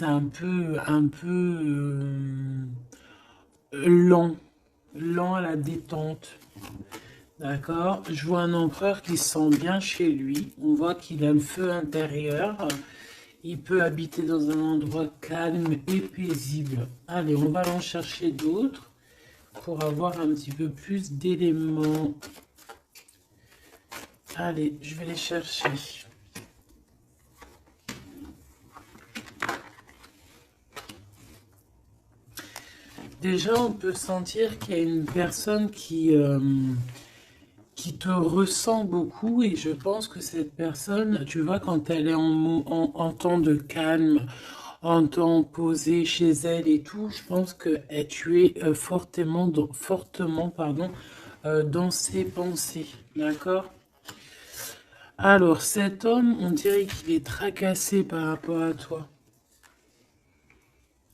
c'est un peu lent, lent à la détente. D'accord? Je vois un empereur qui se sent bien chez lui. On voit qu'il a le feu intérieur. Il peut habiter dans un endroit calme et paisible. Allez, on va en chercher d'autres pour avoir un petit peu plus d'éléments. Allez, je vais les chercher. Déjà, on peut sentir qu'il y a une personne qui te ressent beaucoup et je pense que cette personne, tu vois, quand elle est en temps de calme, en temps posé chez elle et tout, je pense que tu es fortement, pardon, dans ses pensées, d'accord? Alors, cet homme, on dirait qu'il est tracassé par rapport à toi,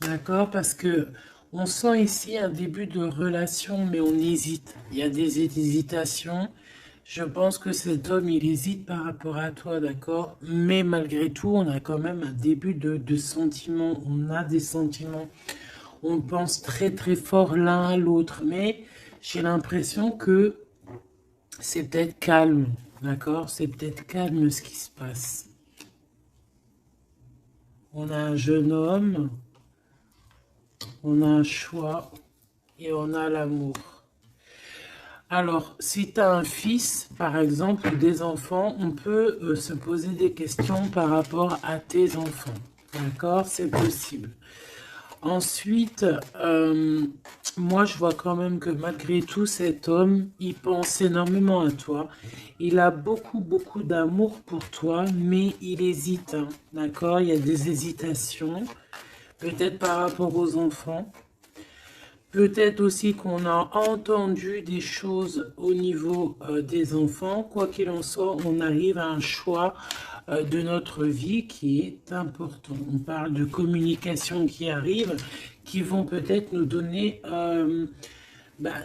d'accord? Parce que on sent ici un début de relation, mais on hésite. Il y a des hésitations. Je pense que cet homme, il hésite par rapport à toi, d'accord? Mais malgré tout, on a quand même un début de sentiments. On a des sentiments. On pense très très fort l'un à l'autre. Mais j'ai l'impression que c'est peut-être calme, d'accord? C'est peut-être calme ce qui se passe. On a un jeune homme, on a un choix et on a l'amour. Alors, si tu as un fils, par exemple, ou des enfants, on peut se poser des questions par rapport à tes enfants. D'accord? C'est possible. Ensuite, moi, je vois quand même que malgré tout, cet homme, il pense énormément à toi. Il a beaucoup, beaucoup d'amour pour toi, mais il hésite. Hein. D'accord? Il y a des hésitations, peut-être par rapport aux enfants. Peut-être aussi qu'on a entendu des choses au niveau des enfants. Quoi qu'il en soit, on arrive à un choix de notre vie qui est important. On parle de communication qui arrive, qui vont peut-être nous donner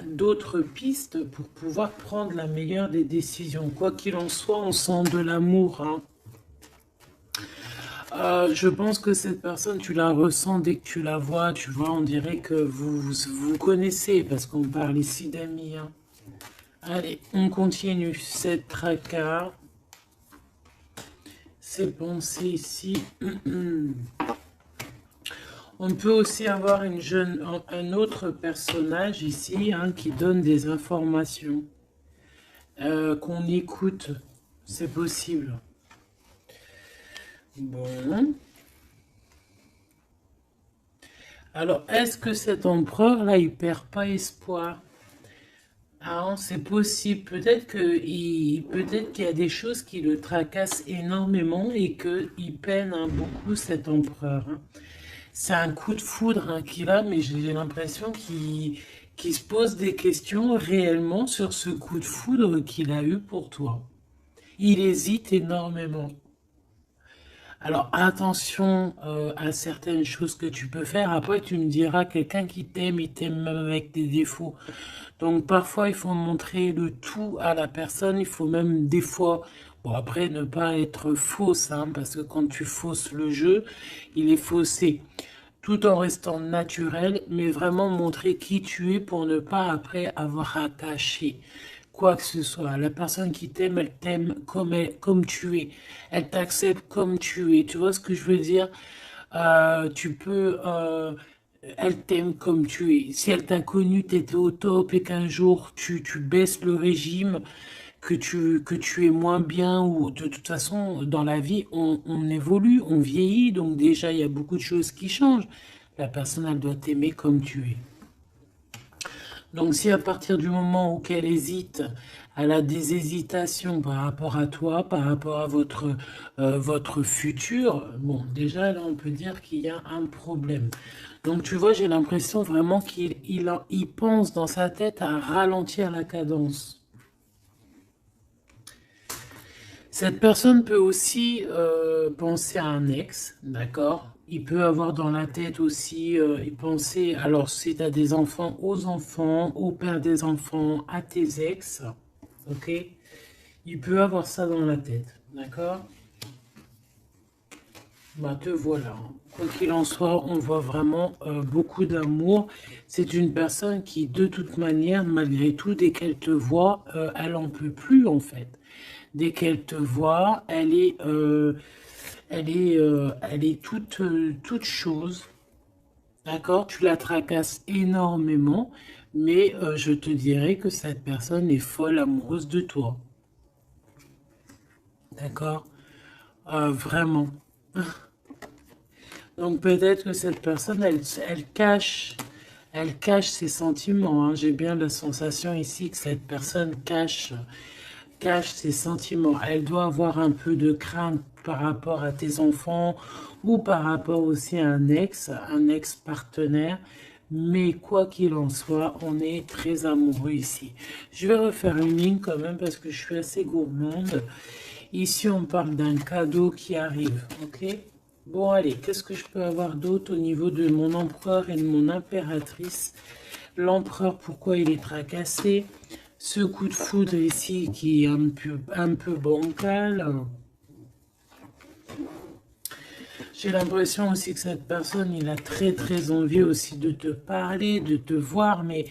d'autres pistes pour pouvoir prendre la meilleure des décisions. Quoi qu'il en soit, on sent de l'amour. Hein. Je pense que cette personne, tu la ressens dès que tu la vois. Tu vois, on dirait que vous connaissez parce qu'on parle ici d'amis. Hein. Allez, on continue. Cette tracas, ces pensées ici. On peut aussi avoir un autre personnage ici hein, qui donne des informations qu'on écoute. C'est possible. Bon. Alors, est-ce que cet empereur-là, il perd pas espoir? Ah, c'est possible. Peut-être qu'il y a des choses qui le tracassent énormément et qu'il peine hein, beaucoup cet empereur. Hein. C'est un coup de foudre hein, qu'il a, mais j'ai l'impression qu'il se pose des questions réellement sur ce coup de foudre qu'il a eu pour toi. Il hésite énormément. Alors attention à certaines choses que tu peux faire. Après, tu me diras, quelqu'un qui t'aime, il t'aime même avec tes défauts. Donc parfois, il faut montrer le tout à la personne. Il faut même des fois, bon après, ne pas être fausse, hein, parce que quand tu fausses le jeu, il est faussé. Tout en restant naturel, mais vraiment montrer qui tu es pour ne pas après avoir à cacher quoi que ce soit. La personne qui t'aime, elle t'aime comme tu es. Elle t'accepte comme tu es. Tu vois ce que je veux dire? Tu peux... elle t'aime comme tu es. Si elle t'a connu, tu étais au top et qu'un jour tu baisses le régime, que tu es moins bien ou de toute façon, dans la vie, on évolue, on vieillit, donc déjà, il y a beaucoup de choses qui changent. La personne, elle doit t'aimer comme tu es. Donc si à partir du moment où qu'elle hésite, elle a des hésitations par rapport à toi, par rapport à votre futur, bon, déjà là on peut dire qu'il y a un problème. Donc tu vois, j'ai l'impression vraiment qu'il pense dans sa tête à ralentir la cadence. Cette personne peut aussi penser à un ex, d'accord? Il peut avoir dans la tête aussi y penser, alors si tu as des enfants, aux enfants, au père des enfants, à tes ex, ok? Il peut avoir ça dans la tête, d'accord? Bah, te voilà. Quoi qu'il en soit, on voit vraiment beaucoup d'amour. C'est une personne qui, de toute manière, malgré tout, dès qu'elle te voit, elle en peut plus, en fait. Dès qu'elle te voit, elle est toute chose. D'accord? Tu la tracasses énormément, mais je te dirais que cette personne est folle amoureuse de toi. D'accord? Vraiment. Donc peut-être que cette personne, elle cache ses sentiments, hein. J'ai bien la sensation ici que cette personne cache ses sentiments. Elle doit avoir un peu de crainte par rapport à tes enfants ou par rapport aussi à un ex-partenaire. Mais quoi qu'il en soit, on est très amoureux ici. Je vais refaire une ligne quand même parce que je suis assez gourmande. Ici, on parle d'un cadeau qui arrive, ok? Bon, allez, qu'est-ce que je peux avoir d'autre au niveau de mon empereur et de mon impératrice? L'empereur, pourquoi il est tracassé? Ce coup de foudre ici qui est un peu bancal. J'ai l'impression aussi que cette personne, il a très très envie aussi de te parler, de te voir, mais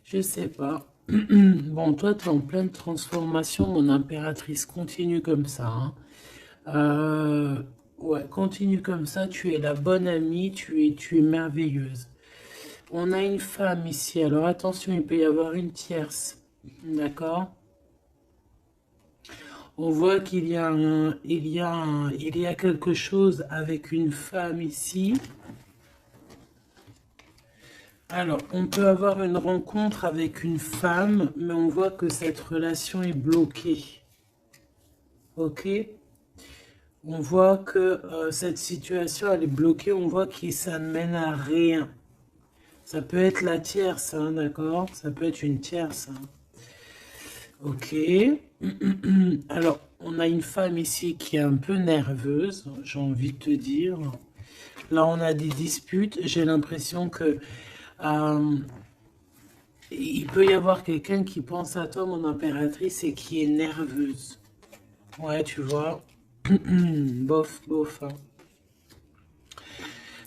je sais pas. Bon, toi, tu es en pleine transformation, mon impératrice. Continue comme ça, hein. Euh, ouais, continue comme ça. Tu es la bonne amie, tu es merveilleuse. On a une femme ici. Alors attention, il peut y avoir une tierce. D'accord? On voit qu'il y a il y a quelque chose avec une femme ici. Alors, on peut avoir une rencontre avec une femme, mais on voit que cette relation est bloquée. Ok? On voit que cette situation, elle est bloquée. On voit que ça ne mène à rien. Ça peut être la tierce, hein, d'accord? Ça peut être une tierce, hein. Ok. Alors, on a une femme ici qui est un peu nerveuse, j'ai envie de te dire. Là, on a des disputes. J'ai l'impression que euh, il peut y avoir quelqu'un qui pense à toi, mon impératrice, et qui est nerveuse. Ouais, tu vois. Bof, bof, hein.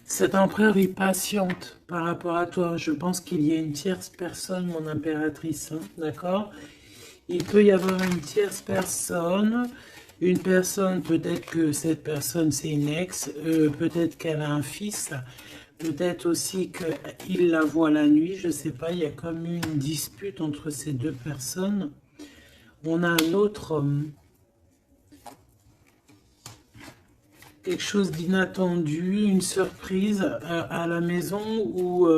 Cet empereur est patiente par rapport à toi. Je pense qu'il y a une tierce personne, mon impératrice, hein, d'accord? Il peut y avoir une tierce personne. Une personne, peut-être que cette personne c'est une ex, peut-être qu'elle a un fils, peut-être aussi qu'il la voit la nuit, je sais pas, il y a comme une dispute entre ces deux personnes. On a un autre homme, quelque chose d'inattendu, une surprise à la maison ou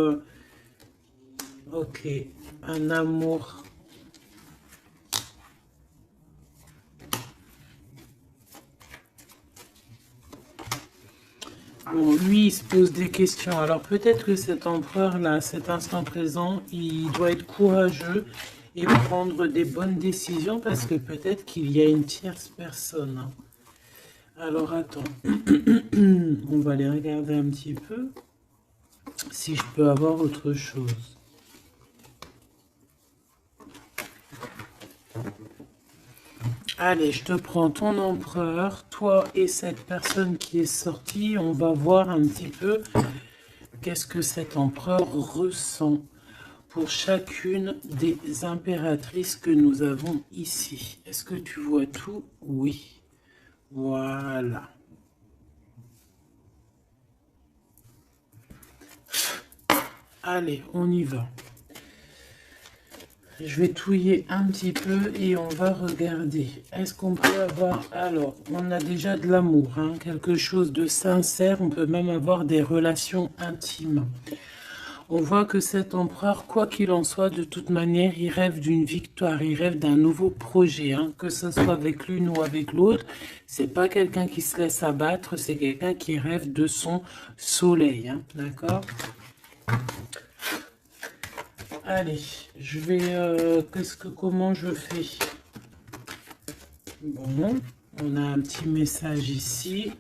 ok, un amour. Bon, lui, il se pose des questions. Alors peut-être que cet empereur-là, à cet instant présent, il doit être courageux et prendre des bonnes décisions parce que peut-être qu'il y a une tierce personne, hein. Alors attends, on va aller regarder un petit peu si je peux avoir autre chose. Allez, je te prends ton empereur, toi et cette personne qui est sortie. On va voir un petit peu qu'est-ce que cet empereur ressent pour chacune des impératrices que nous avons ici. Est-ce que tu vois tout? Oui. Voilà. Allez, on y va. Je vais touiller un petit peu et on va regarder. Est-ce qu'on peut avoir... Alors, on a déjà de l'amour, hein, quelque chose de sincère. On peut même avoir des relations intimes. On voit que cet empereur, quoi qu'il en soit, de toute manière, il rêve d'une victoire, il rêve d'un nouveau projet, hein, que ce soit avec l'une ou avec l'autre. C'est pas quelqu'un qui se laisse abattre, c'est quelqu'un qui rêve de son soleil, hein, d'accord? Allez, je vais... comment je fais? Bon, on a un petit message ici.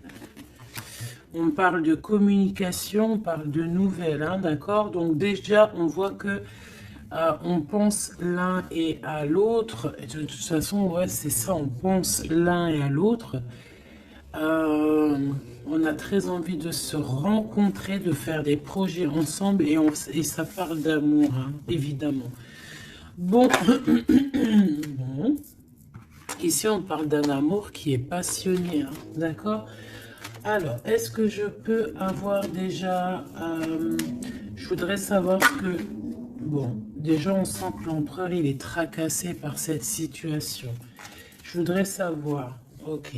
On parle de communication, on parle de nouvelles, hein, d'accord? Donc déjà, on voit que on pense l'un et à l'autre. De toute façon, ouais, c'est ça, on pense l'un et à l'autre. On a très envie de se rencontrer, de faire des projets ensemble et ça parle d'amour, hein, évidemment. Bon, bon, ici on parle d'un amour qui est passionné, hein, d'accord? Alors, est-ce que je peux avoir déjà... je voudrais savoir ce que... Bon, déjà on sent que l'empereur il est tracassé par cette situation. Je voudrais savoir... Ok.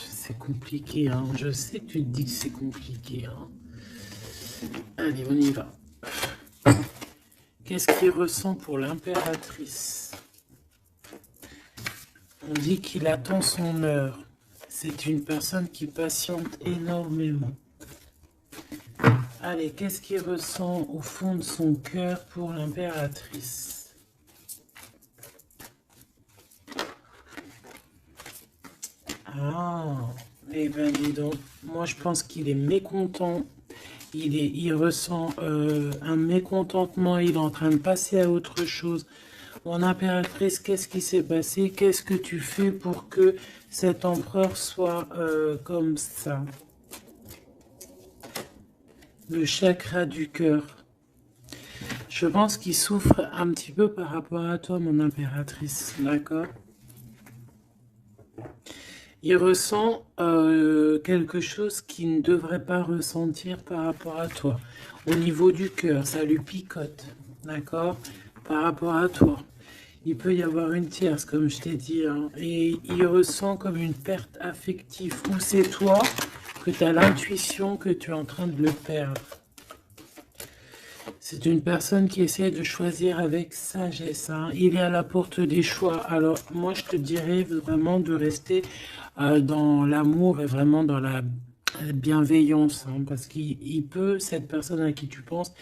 C'est compliqué, hein. Je sais que tu te dis que c'est compliqué, hein. Allez, on y va. Qu'est-ce qu'il ressent pour l'impératrice? On dit qu'il attend son heure. C'est une personne qui patiente énormément. Allez, qu'est-ce qu'il ressent au fond de son cœur pour l'impératrice? Ah, eh bien dis donc, moi je pense qu'il est mécontent. Il ressent un mécontentement, il est en train de passer à autre chose. Mon impératrice, qu'est-ce qui s'est passé? Qu'est-ce que tu fais pour que cet empereur soit comme ça? Le chakra du cœur. Je pense qu'il souffre un petit peu par rapport à toi, mon impératrice, d'accord? Il ressent quelque chose qu'il ne devrait pas ressentir par rapport à toi. Au niveau du cœur, ça lui picote, d'accord? Par rapport à toi. Il peut y avoir une tierce, comme je t'ai dit, hein, et il ressent comme une perte affective. Ou c'est toi que tu as l'intuition que tu es en train de le perdre. C'est une personne qui essaie de choisir avec sagesse, hein. Il est à la porte des choix. Alors, moi, je te dirais vraiment de rester dans l'amour et vraiment dans la bienveillance, hein, parce qu'il peut, cette personne à qui tu penses,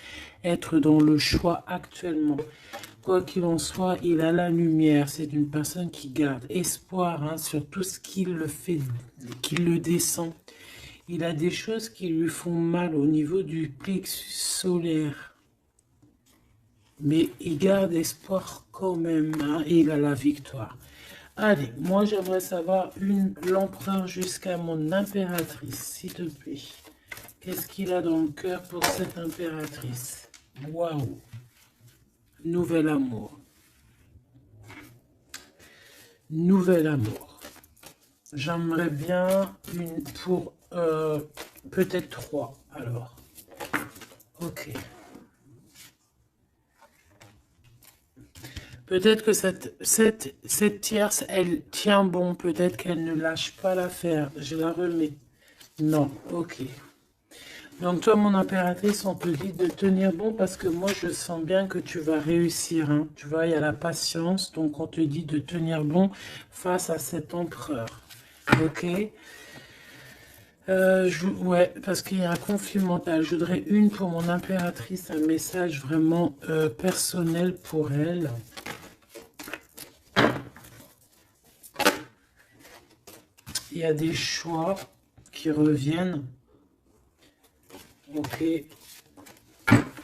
être dans le choix actuellement. Quoi qu'il en soit, il a la lumière. C'est une personne qui garde espoir, hein, sur tout ce qui le fait, qui le descend. Il a des choses qui lui font mal au niveau du plexus solaire. Mais il garde espoir quand même, hein, et il a la victoire. Allez, moi j'aimerais savoir l'empereur jusqu'à mon impératrice, s'il te plaît. Qu'est-ce qu'il a dans le cœur pour cette impératrice? Waouh! Nouvel amour. Nouvel amour. J'aimerais bien une pour peut-être 3 alors. Ok. Peut-être que cette tierce, elle tient bon. Peut-être qu'elle ne lâche pas l'affaire. Je la remets. Non, ok. Donc toi, mon impératrice, on te dit de tenir bon parce que moi, je sens bien que tu vas réussir, hein. Tu vois, il y a la patience. Donc on te dit de tenir bon face à cet empereur. Ok. Ouais, parce qu'il y a un conflit mental. Je voudrais une pour mon impératrice, un message vraiment personnel pour elle. Il y a des choix qui reviennent. Ok.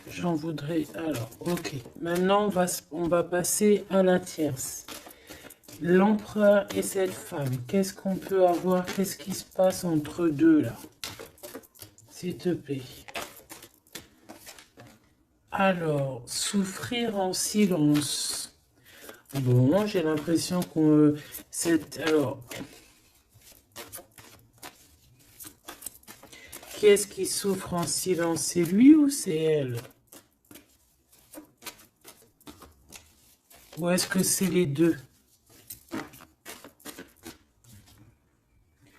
J'en voudrais... Alors, ok. Maintenant, on va passer à la tierce. L'empereur et cette femme. Qu'est-ce qu'on peut avoir? Qu'est-ce qui se passe entre deux, là? S'il te plaît. Alors, souffrir en silence. Bon, j'ai l'impression qu'on... Alors... Qui est-ce qui souffre en silence? C'est lui ou c'est elle? Ou est-ce que c'est les deux?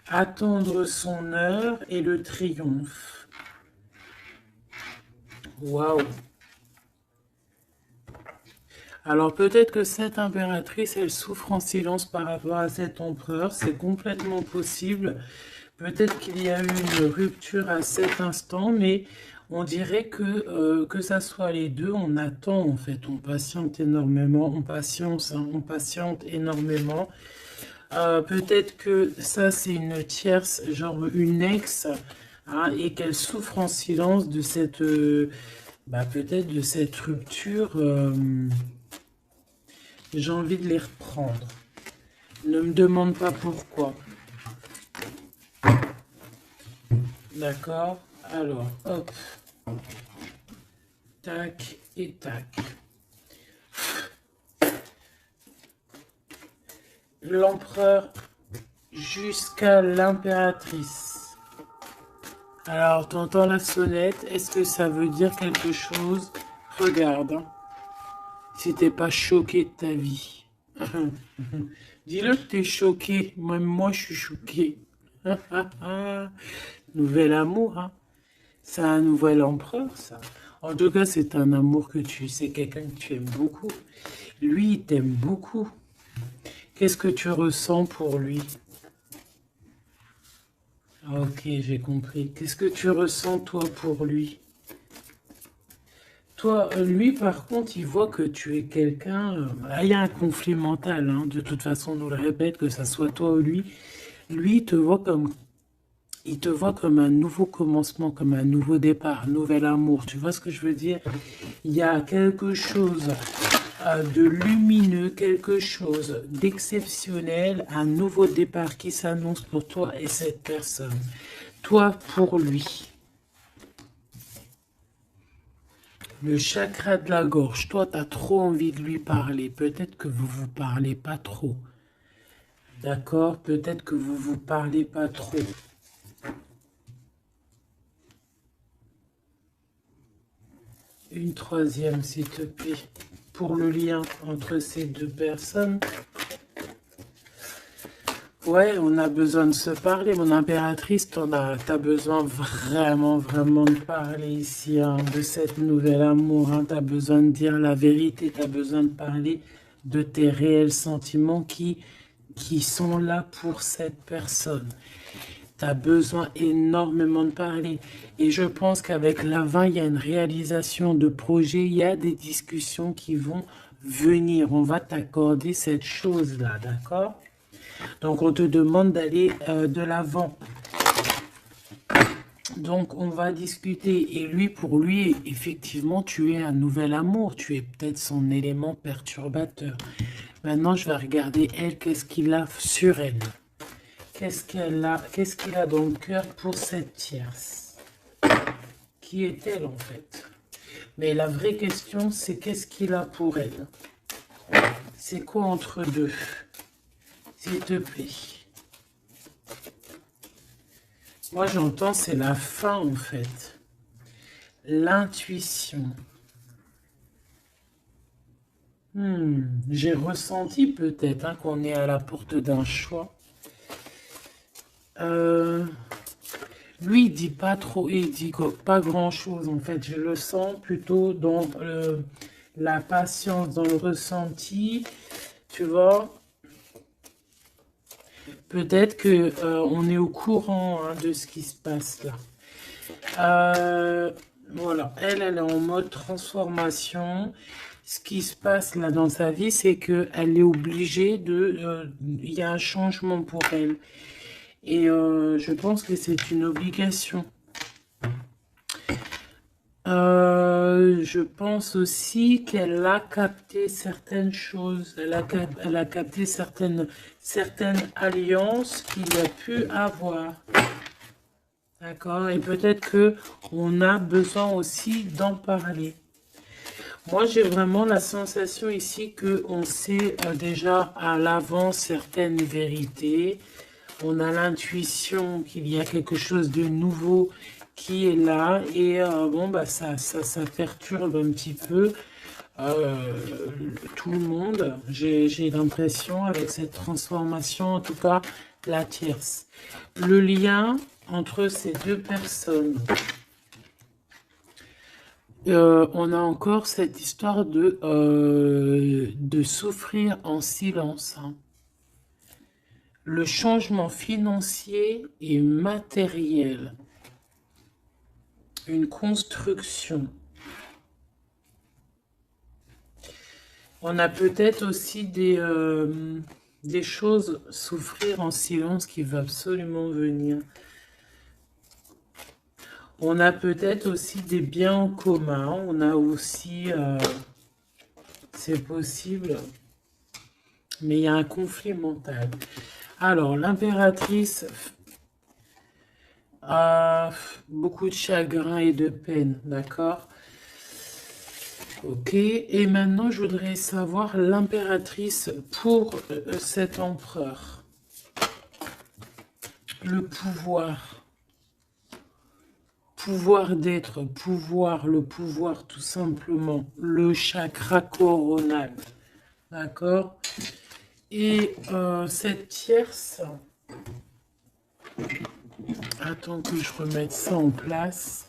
Attendre son heure et le triomphe. Waouh! Alors peut-être que cette impératrice, elle souffre en silence par rapport à cet empereur. C'est complètement possible. Peut-être qu'il y a eu une rupture à cet instant, mais on dirait que ça soit les deux, on attend en fait, on patiente énormément, on patiente, hein, on patiente énormément. Peut-être que ça c'est une tierce, genre une ex, hein, et qu'elle souffre en silence de cette, peut-être de cette rupture. J'ai envie de les reprendre. Ne me demande pas pourquoi. D'accord? Alors, hop, tac et tac. L'empereur jusqu'à l'impératrice. Alors, t'entends la sonnette, est-ce que ça veut dire quelque chose? Regarde, hein, si t'es pas choqué de ta vie. Dis-le que t'es choqué, même moi je suis choqué. Nouvel amour, hein. C'est un nouvel empereur, ça. En tout cas, c'est un amour que tu sais, quelqu'un que tu aimes beaucoup. Lui, il t'aime beaucoup. Qu'est-ce que tu ressens pour lui? Ah, ok, j'ai compris. Qu'est-ce que tu ressens, toi, pour lui? Toi, lui, par contre, il voit que tu es quelqu'un... il y a un conflit mental, hein. De toute façon, on nous le répète, que ça soit toi ou lui. Lui, il te voit comme un nouveau commencement, comme un nouveau départ, un nouvel amour. Tu vois ce que je veux dire? Il y a quelque chose de lumineux, quelque chose d'exceptionnel, un nouveau départ qui s'annonce pour toi et cette personne. Toi pour lui. Le chakra de la gorge, toi, tu as trop envie de lui parler. Peut-être que vous vous parlez pas trop. D'accord? Peut-être que vous vous parlez pas trop. Une troisième, s'il te plaît. Pour le lien entre ces deux personnes. Ouais, on a besoin de se parler. Mon impératrice, t'as besoin vraiment, vraiment de parler ici, hein, de cette nouvelle amour. Hein. T'as besoin de dire la vérité. T'as besoin de parler de tes réels sentiments qui sont là pour cette personne. Tu as besoin énormément de parler. Et je pense qu'avec l'avant, il y a une réalisation de projet, il y a des discussions qui vont venir. On va t'accorder cette chose-là, d'accord? Donc, on te demande d'aller de l'avant. Donc, on va discuter. Et lui, pour lui, effectivement, tu es un nouvel amour. Tu es peut-être son élément perturbateur. Maintenant, je vais regarder elle, qu'est-ce qu'il a sur elle. Qu'est-ce qu'il a dans le cœur pour cette tierce? Qui est-elle en fait? Mais la vraie question, c'est qu'est-ce qu'il a pour elle? C'est quoi entre deux? S'il te plaît. Moi, j'entends, c'est la fin en fait. L'intuition. J'ai ressenti peut-être hein, qu'on est à la porte d'un choix. Lui, il dit pas trop, il dit pas grand-chose en fait. Je le sens plutôt dans la patience, dans le ressenti, tu vois. Peut-être que on est au courant hein, de ce qui se passe là. Voilà, elle est en mode transformation. Ce qui se passe là dans sa vie, c'est qu'elle est obligée de... Il y a un changement pour elle. Et je pense que c'est une obligation. Je pense aussi qu'elle a capté certaines choses. Elle a capté certaines alliances qu'il a pu avoir. D'accord? Et peut-être que on a besoin aussi d'en parler. Moi, j'ai vraiment la sensation ici qu'on sait déjà à l'avance certaines vérités. On a l'intuition qu'il y a quelque chose de nouveau qui est là. Et bon, bah, ça perturbe un petit peu tout le monde. J'ai l'impression avec cette transformation, en tout cas, la tierce. Le lien entre ces deux personnes. On a encore cette histoire de souffrir en silence. Hein. Le changement financier et matériel. Une construction. On a peut-être aussi des choses, souffrir en silence qui va absolument venir. On a peut-être aussi des biens en commun. On a aussi, c'est possible, mais il y a un conflit mental. Alors, l'impératrice, Beaucoup de chagrin et de peine, d'accord? Ok, et maintenant je voudrais savoir l'impératrice pour cet empereur. Le pouvoir. Pouvoir d'être, pouvoir, le pouvoir tout simplement. Le chakra coronal, d'accord? Et cette tierce, attends que je remette ça en place.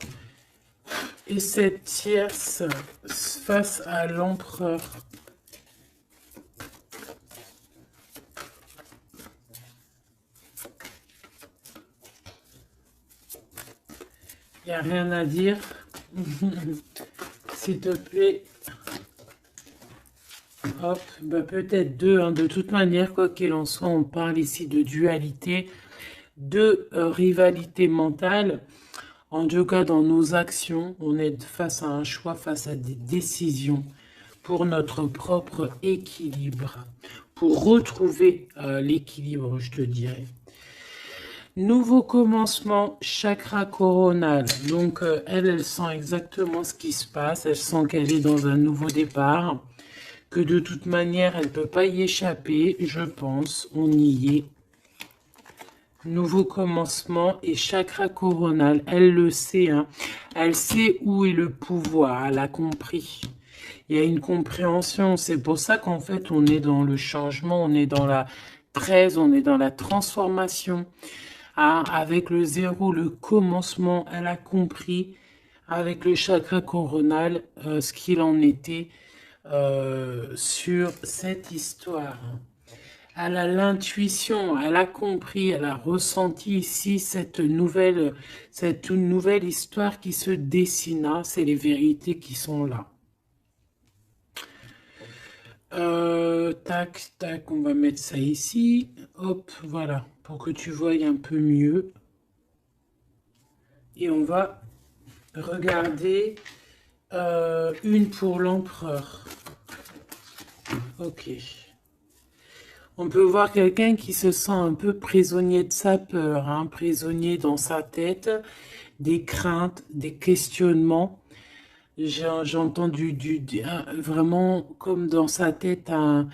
Et cette tierce face à l'empereur. Il n'y a rien à dire. S'il te plaît. Hop, bah peut-être deux, hein. De toute manière, quoi qu'il en soit, on parle ici de dualité, de rivalité mentale. En tout cas, dans nos actions, on est face à un choix, face à des décisions pour notre propre équilibre, pour retrouver l'équilibre, je te dirais. Nouveau commencement, chakra coronal. Donc, elle sent exactement ce qui se passe. Elle sent qu'elle est dans un nouveau départ. Que de toute manière, elle ne peut pas y échapper, je pense. On y est. Nouveau commencement et chakra coronal. Elle le sait, hein. Elle sait où est le pouvoir. Elle a compris. Il y a une compréhension. C'est pour ça qu'en fait, on est dans le changement. On est dans la 13. On est dans la transformation. Ah, avec le zéro, le commencement, elle a compris avec le chakra coronal ce qu'il en était sur cette histoire. Elle a l'intuition, elle a compris, elle a ressenti ici cette nouvelle histoire qui se dessina. C'est les vérités qui sont là. Tac, tac, on va mettre ça ici. Hop, voilà, pour que tu voyes un peu mieux. Et on va regarder une pour l'empereur. Ok. On peut voir quelqu'un qui se sent un peu prisonnier de sa peur, hein, prisonnier dans sa tête, des craintes, des questionnements. J'ai entendu vraiment comme dans sa tête un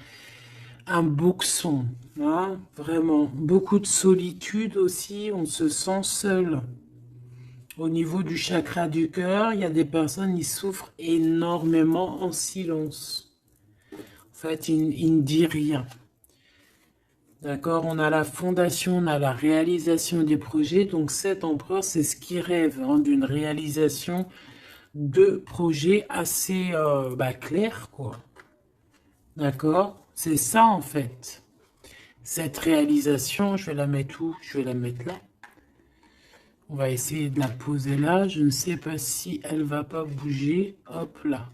boxon, hein, vraiment. Beaucoup de solitude aussi, on se sent seul. Au niveau du chakra du cœur, il y a des personnes qui souffrent énormément en silence. En fait, ils ne disent rien. D'accord, on a la fondation, on a la réalisation des projets. Donc cet empereur, c'est ce qui rêve hein, d'une réalisation de projets assez clairs, quoi. D'accord, c'est ça en fait. Cette réalisation, je vais la mettre où? Je vais la mettre là. On va essayer de la poser là. Je ne sais pas si elle va pas bouger. Hop là.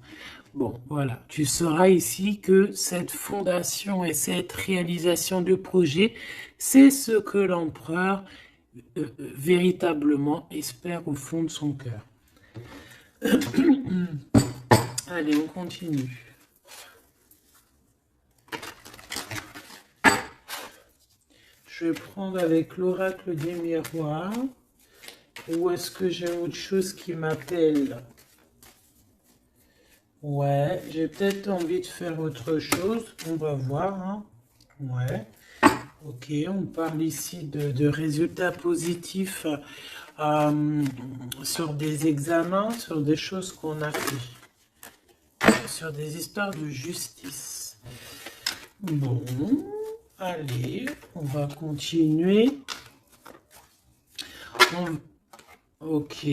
Bon, voilà. Tu sauras ici que cette fondation et cette réalisation de projet, c'est ce que l'empereur véritablement espère au fond de son cœur. Allez, on continue. Je vais prendre avec l'oracle des miroirs. Ou est-ce que j'ai autre chose qui m'appelle? Ouais, j'ai peut-être envie de faire autre chose. On va voir. Hein. Ouais. Ok, on parle ici de résultats positifs sur des examens, sur des choses qu'on a fait, sur des histoires de justice. Bon, allez, on va continuer. Ok,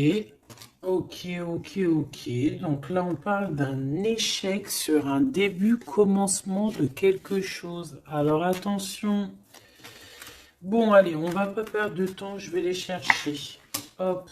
ok. Donc là, on parle d'un échec sur un début, commencement de quelque chose. Alors attention. Bon, allez, on va pas perdre de temps, je vais les chercher. Hop.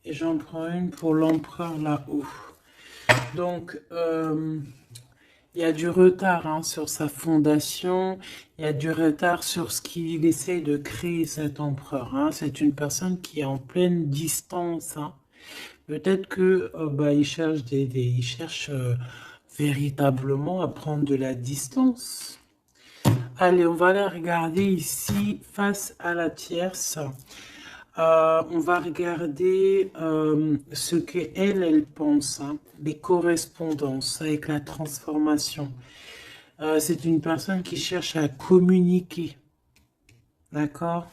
Et j'en prends une pour l'empereur là-haut. Donc, Il y a du retard hein, sur sa fondation, il y a du retard sur ce qu'il essaye de créer cet empereur. Hein. C'est une personne qui est en pleine distance. Hein. Peut-être que bah, il cherche il cherche véritablement à prendre de la distance. Allez, on va la regarder ici face à la tierce. On va regarder ce qu'elle, elle pense, hein, les correspondances avec la transformation. C'est une personne qui cherche à communiquer, d'accord?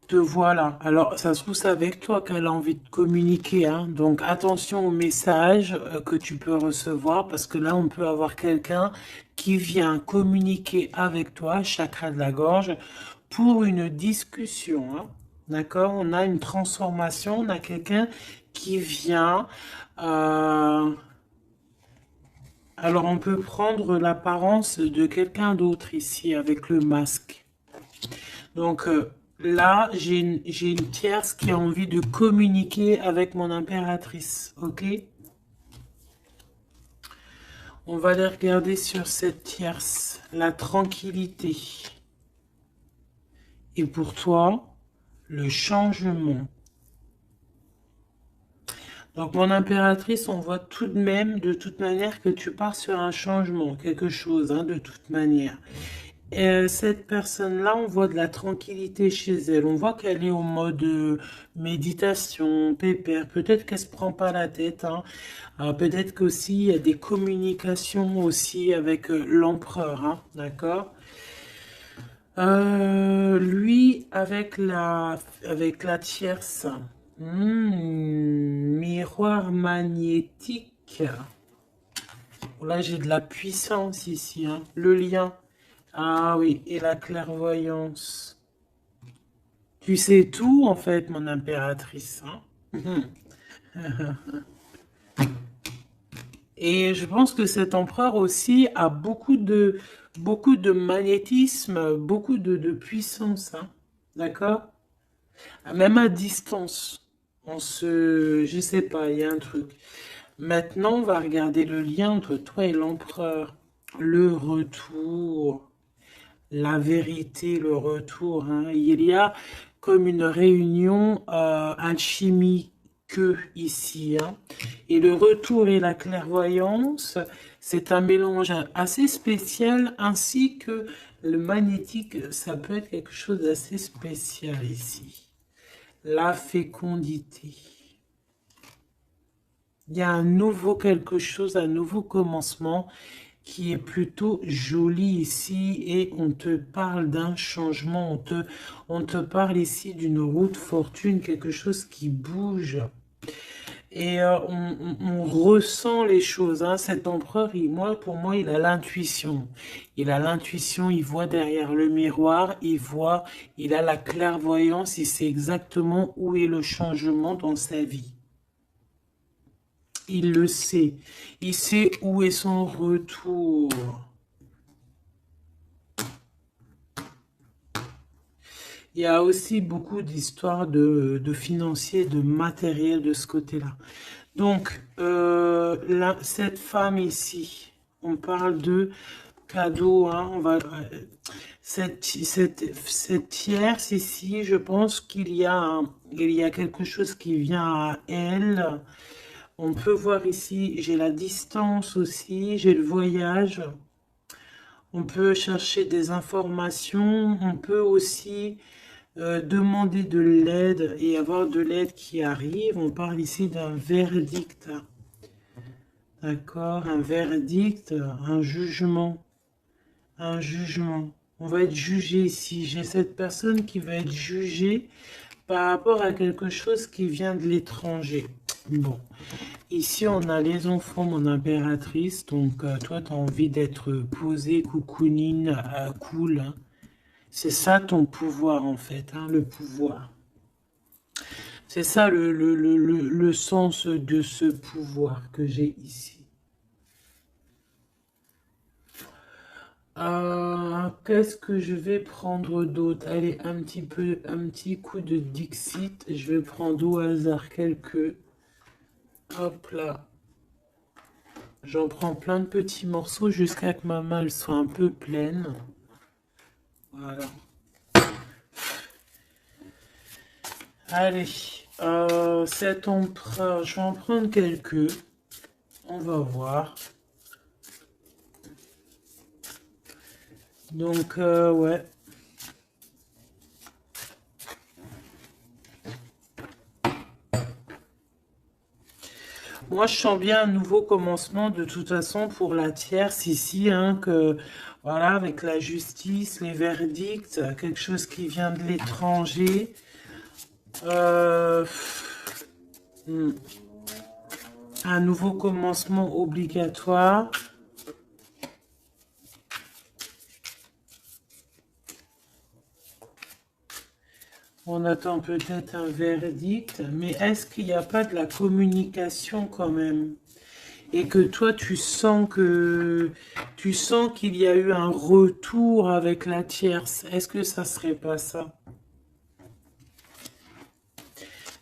Te voilà. Alors, ça se trouve, c'est avec toi qu'elle a envie de communiquer, hein. Donc, attention aux messages que tu peux recevoir, parce que là, on peut avoir quelqu'un qui vient communiquer avec toi, chakra de la gorge, pour une discussion, hein. D'accord? On a une transformation, on a quelqu'un qui vient. Alors, on peut prendre l'apparence de quelqu'un d'autre ici avec le masque. Donc là, j'ai une tierce qui a envie de communiquer avec mon impératrice, ok? On va aller regarder sur cette tierce, la tranquillité. Et pour toi, le changement. Donc mon impératrice, on voit tout de même, de toute manière, que tu pars sur un changement, quelque chose, hein, de toute manière. Cette personne-là, on voit de la tranquillité chez elle. On voit qu'elle est au mode méditation, pépère. Peut-être qu'elle se prend pas la tête. Hein. Peut-être qu'aussi il y a des communications aussi avec l'empereur. Hein, d'accord. Lui avec la tierce. Miroir magnétique. Là, j'ai de la puissance ici. Hein. Le lien. Ah oui, et la clairvoyance. Tu sais tout, en fait, mon impératrice. Hein. Et je pense que cet empereur aussi a beaucoup de magnétisme, beaucoup de puissance. Hein. D'accord? Même à distance. Je sais pas, il y a un truc. Maintenant, on va regarder le lien entre toi et l'empereur. Le retour. La vérité, le retour. Hein. Il y a comme une réunion alchimique ici. Hein. Et le retour et la clairvoyance, c'est un mélange assez spécial, ainsi que le magnétique, ça peut être quelque chose d'assez spécial ici. La fécondité. Il y a un nouveau quelque chose, un nouveau commencement qui est plutôt joli ici et on te parle d'un changement, on te parle ici d'une route fortune, quelque chose qui bouge. Et on ressent les choses. Hein. Cet empereur, pour moi, il a l'intuition. Il a l'intuition, il voit derrière le miroir, il a la clairvoyance, il sait exactement où est le changement dans sa vie. Il le sait. Il sait où est son retour. Il y a aussi beaucoup d'histoires de financiers, de matériel de ce côté-là. Donc, cette femme ici, on parle de cadeau. Hein, cette tierce ici, je pense qu'il y a quelque chose qui vient à elle. On peut voir ici, j'ai la distance aussi, j'ai le voyage. On peut chercher des informations. On peut aussi demander de l'aide et avoir de l'aide qui arrive. On parle ici d'un verdict. D'accord? Un verdict, un jugement. Un jugement. On va être jugé ici. J'ai cette personne qui va être jugée par rapport à quelque chose qui vient de l'étranger. Bon, ici on a les enfants, mon impératrice, donc toi tu as envie d'être posée, coucounine, cool. Hein. C'est ça ton pouvoir en fait, hein, le pouvoir. C'est ça le sens de ce pouvoir que j'ai ici. Qu'est-ce que je vais prendre d'autre? Allez, un petit coup de Dixit. Je vais prendre au hasard quelques. Hop là. J'en prends plein de petits morceaux jusqu'à que ma main elle soit un peu pleine. Voilà. Allez, cet empereur, je vais en prendre quelques. On va voir. Donc, ouais. Moi, je sens bien un nouveau commencement de toute façon pour la tierce ici, hein, que voilà, avec la justice, les verdicts, quelque chose qui vient de l'étranger. Euh, hmm, un nouveau commencement obligatoire. On attend peut-être un verdict, mais est-ce qu'il n'y a pas de la communication quand même? Et que toi tu sens qu'il y a eu un retour avec la tierce. Est-ce que ça serait pas ça?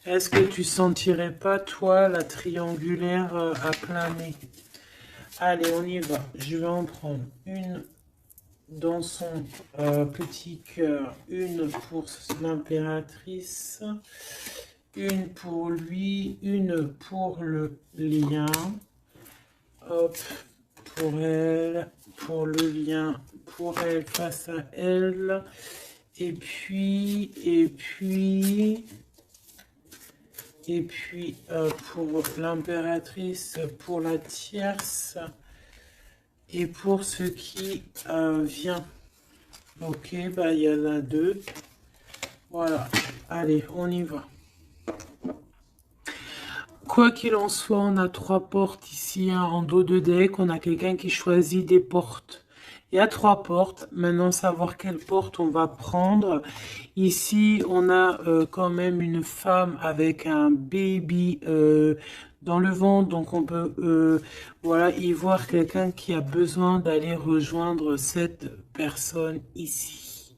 Est-ce que tu sentirais pas toi la triangulaire à planer? Allez, on y va. Je vais en prendre une dans son petit cœur, une pour l'impératrice, une pour lui, une pour le lien. Hop, pour elle, pour le lien, pour elle, face à elle. Et puis, pour l'impératrice, pour la tierce, et pour ce qui vient. Ok, bah il y en a deux. Voilà, allez, on y va. Quoi qu'il en soit, on a trois portes ici, hein, en dos de deck. On a quelqu'un qui choisit des portes. Il y a trois portes. Maintenant, savoir quelle porte on va prendre. Ici, on a quand même une femme avec un baby dans le ventre. Donc, on peut voilà, y voir quelqu'un qui a besoin d'aller rejoindre cette personne ici.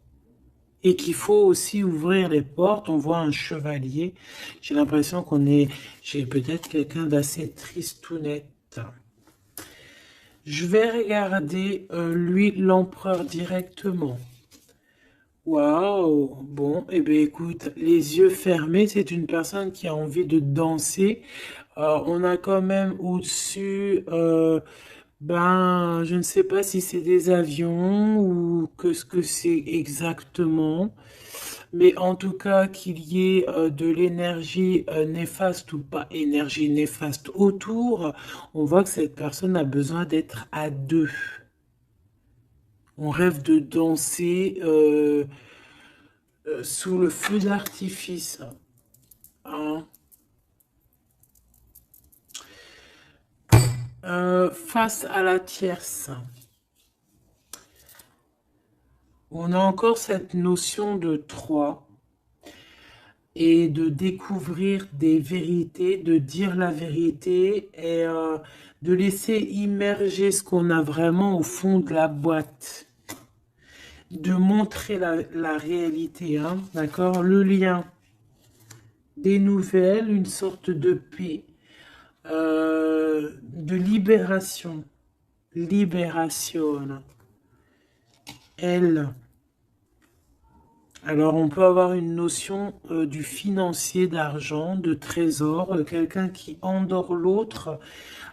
Et qu'il faut aussi ouvrir les portes. On voit un chevalier. J'ai l'impression j'ai peut-être quelqu'un d'assez tristounette. Je vais regarder lui, l'empereur directement. Waouh! Bon, eh bien écoute, les yeux fermés, c'est une personne qui a envie de danser. On a quand même au-dessus, ben, je ne sais pas si c'est des avions ou que ce que c'est exactement. Mais en tout cas, qu'il y ait de l'énergie néfaste ou pas énergie néfaste autour, on voit que cette personne a besoin d'être à deux. On rêve de danser sous le feu d'artifice. Hein. Face à la tierce, on a encore cette notion de 3 et de découvrir des vérités, de dire la vérité et de laisser immerger ce qu'on a vraiment au fond de la boîte. De montrer la réalité, hein, d'accord? Le lien, des nouvelles, une sorte de paix, de libération. Libération. Elle. Alors, on peut avoir une notion du financier, d'argent, de trésor, quelqu'un qui endort l'autre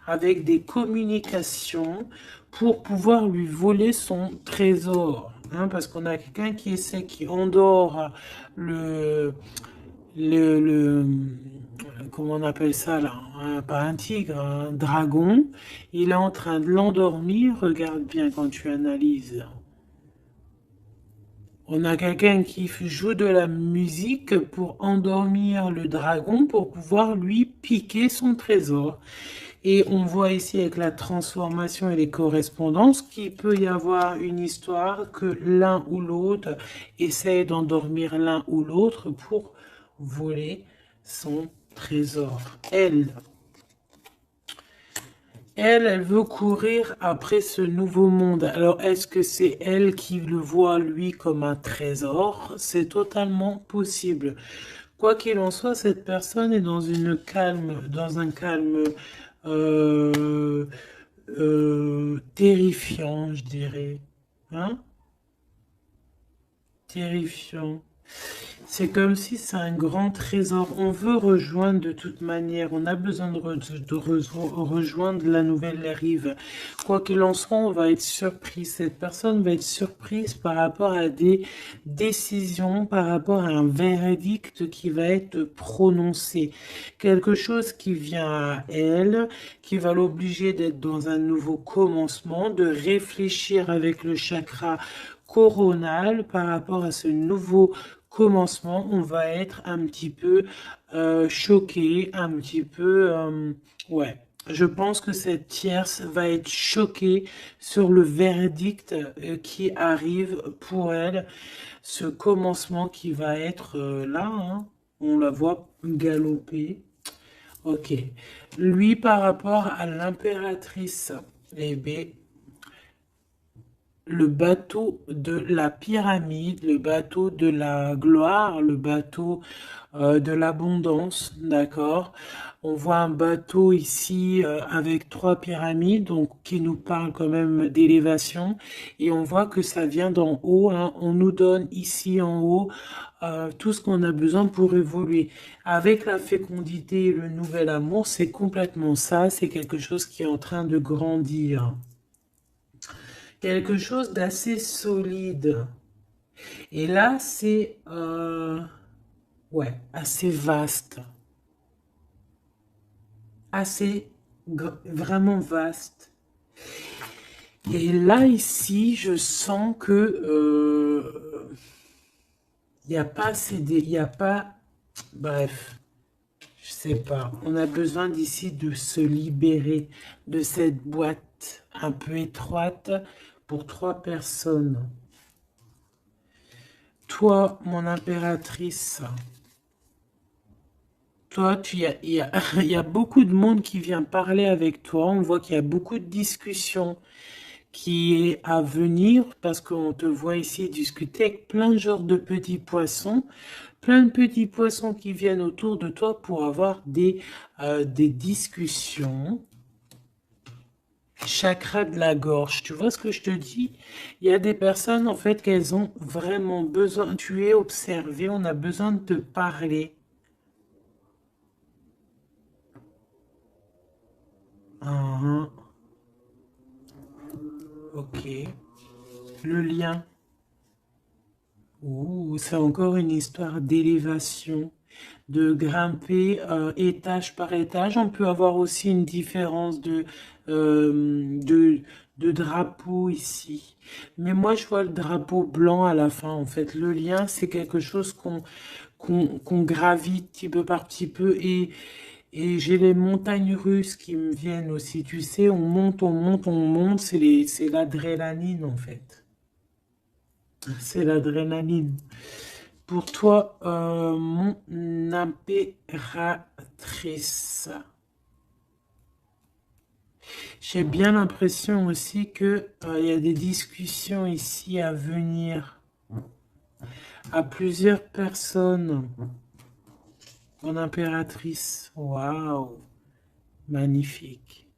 avec des communications pour pouvoir lui voler son trésor. Hein, parce qu'on a quelqu'un qui endort le, comment on appelle ça là, hein, pas un tigre, un dragon. Il est en train de l'endormir. Regarde bien quand tu analyses. On a quelqu'un qui joue de la musique pour endormir le dragon pour pouvoir lui piquer son trésor. Et on voit ici avec la transformation et les correspondances qu'il peut y avoir une histoire que l'un ou l'autre essaye d'endormir l'un ou l'autre pour voler son trésor. Elle veut courir après ce nouveau monde. Alors, est-ce que c'est elle qui le voit, lui, comme un trésor? C'est totalement possible. Quoi qu'il en soit, cette personne est dans un calme terrifiant, je dirais. Hein? Terrifiant. C'est comme si c'est un grand trésor. On veut rejoindre de toute manière. On a besoin de rejoindre la nouvelle rive. Quoi qu'il en soit, on va être surpris. Cette personne va être surprise par rapport à des décisions, par rapport à un verdict qui va être prononcé. Quelque chose qui vient à elle, qui va l'obliger d'être dans un nouveau commencement, de réfléchir avec le chakra coronal par rapport à ce nouveau commencement. On va être un petit peu choqué, un petit peu... ouais. Je pense que cette tierce va être choquée sur le verdict qui arrive pour elle, ce commencement qui va être là, hein. On la voit galoper. Ok. Lui, par rapport à l'impératrice, eh bien, le bateau de la pyramide, le bateau de la gloire, le bateau de l'abondance, d'accord? On voit un bateau ici avec trois pyramides, donc qui nous parle quand même d'élévation, et on voit que ça vient d'en haut, hein. On nous donne ici en haut tout ce qu'on a besoin pour évoluer. Avec la fécondité et le nouvel amour, c'est complètement ça, c'est quelque chose qui est en train de grandir. Quelque chose d'assez solide. Et là, c'est ouais, assez vaste, assez vraiment vaste. Et là, ici, je sens que il n'y a pas il y a pas, bref, je sais pas. On a besoin d'ici de se libérer de cette boîte un peu étroite pour trois personnes. Toi, mon impératrice. Toi, il y a beaucoup de monde qui vient parler avec toi. On voit qu'il y a beaucoup de discussions qui est à venir parce qu'on te voit ici discuter avec plein de genres de petits poissons. Plein de petits poissons qui viennent autour de toi pour avoir des discussions. Chakra de la gorge, tu vois ce que je te dis? Il y a des personnes, en fait, qu'elles ont vraiment besoin. Tu es observé, on a besoin de te parler. Ah, ok. Le lien. Ouh, c'est encore une histoire d'élévation, de grimper étage par étage. On peut avoir aussi une différence de drapeau ici. Mais moi, je vois le drapeau blanc à la fin, en fait. Le lien, c'est quelque chose qu'on gravite petit peu par petit peu. Et j'ai les montagnes russes qui me viennent aussi. Tu sais, on monte, on monte, on monte. C'est l'adrénaline, en fait. C'est l'adrénaline. Pour toi, mon impératrice, j'ai bien l'impression aussi que il y a des discussions ici à venir à plusieurs personnes. Mon impératrice, waouh, magnifique.